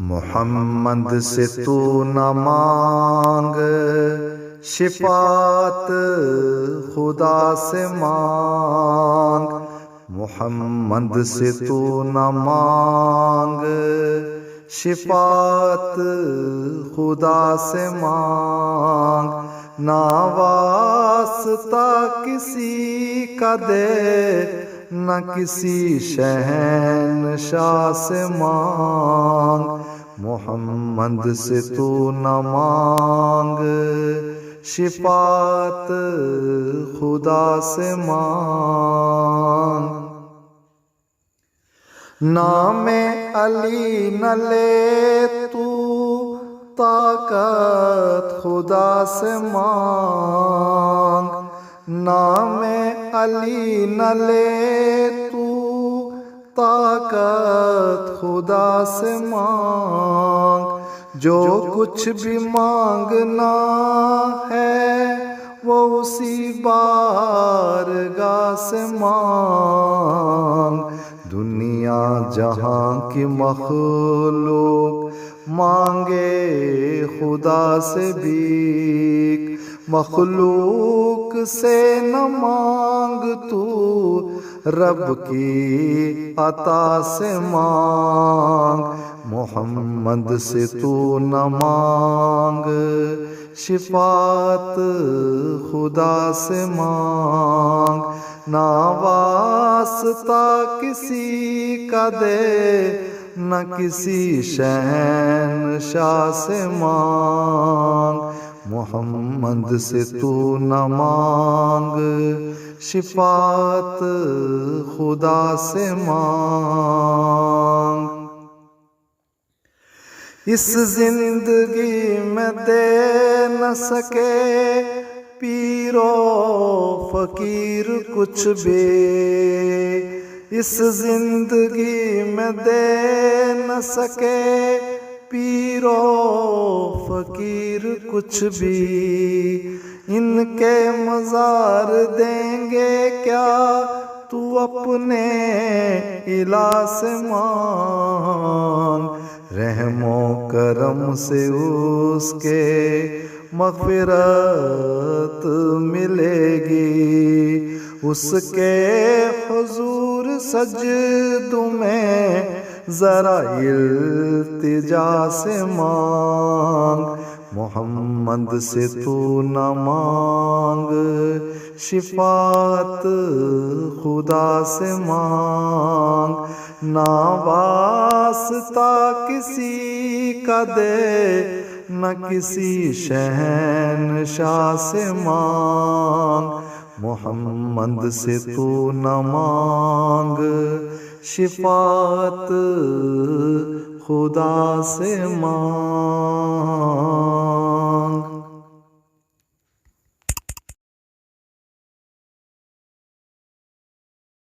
محمد سے تو نہ مانگ شفاعت، خدا سے مانگ۔ محمد سے تو نہ مانگ شفاعت، خدا سے مانگ۔ نہ واسطہ کسی کا دے، نہ کسی شہنشاہ سے مانگ۔ محمد سے تو نہ مانگ شفاعت، خدا سے مانگ۔ نام علی نہ لے تو طاقت، خدا سے مانگ۔ نام علی نہ لے تو طاقت، خدا سے مانگ۔ جو کچھ بھی مانگنا ہے وہ اسی بارگاہ سے مانگ۔ دنیا جہاں کی مخلوق مانگے خدا سے بھیک، مخلوق سے نہ مانگ تو رب کی عطا سے مانگ۔ محمد سے تو نہ مانگ شفاعت، خدا سے مانگ۔ نہ واسطہ کسی کا دے، نہ کسی شہنشاہ سے مانگ۔ محمد سے تو نہ مانگ شفاعت، خدا سے مانگ۔ اس زندگی میں دے نہ سکے پیر و فقیر کچھ بھی، اس زندگی میں دے نہ سکے پیر و فقیر کچھ بھی۔ ان کے مزار دیں گے کیا تو اپنے الہ سے مانگ۔ رحم و کرم سے اس کے مغفرت ملے گی، اس کے حضور سجد میں ذرا التجا سے مانگ۔ محمد سے تو نہ مانگ شفاعت، خدا سے مانگ۔ نہ واسطہ کسی کا دے، نہ کسی شہنشاہ سے مانگ۔ محمد سے تو نہ مانگ شفاعت، خدا سے مانگ۔